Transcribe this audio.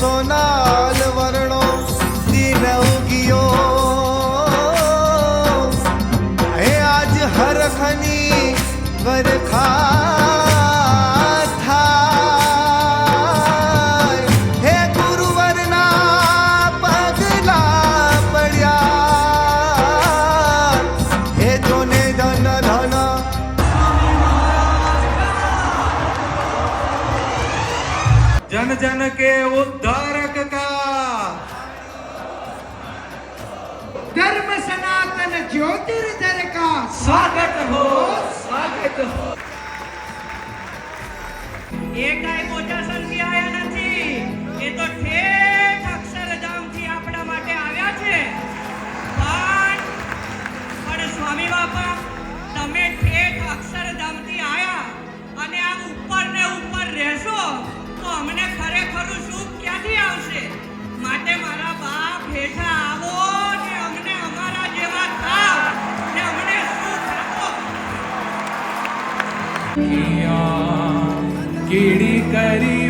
સોનાલ વર્ણો દિન ઉગિયો હે આજ હરખની વરખા થાય હે ગુરુવરના પગલા પડ્યા હે જોને ધન ધન जन जन के उद्धारक का धर्म सनातन ज्योतिर्धर का स्वागत हो स्वागत हो। એ કાંઈ મોજાસનથી આવ્યા નથી, એ તો ઠેઠ અક્ષરધામથી આપણા માટે આવ્યા છે. પણ સ્વામી બાપા, તમે ઠેઠ અક્ષરધામથી આવ્યા અને આમ ઉપર ને ઉપર રહેશો તો અમને ખરેખરું સુખ ક્યાંથી આવશે? માટે મારા બાપ હેઠા આવો ને અમને અમારા જેવા થાવ ને અમને સુખ આપો. કીડી કરી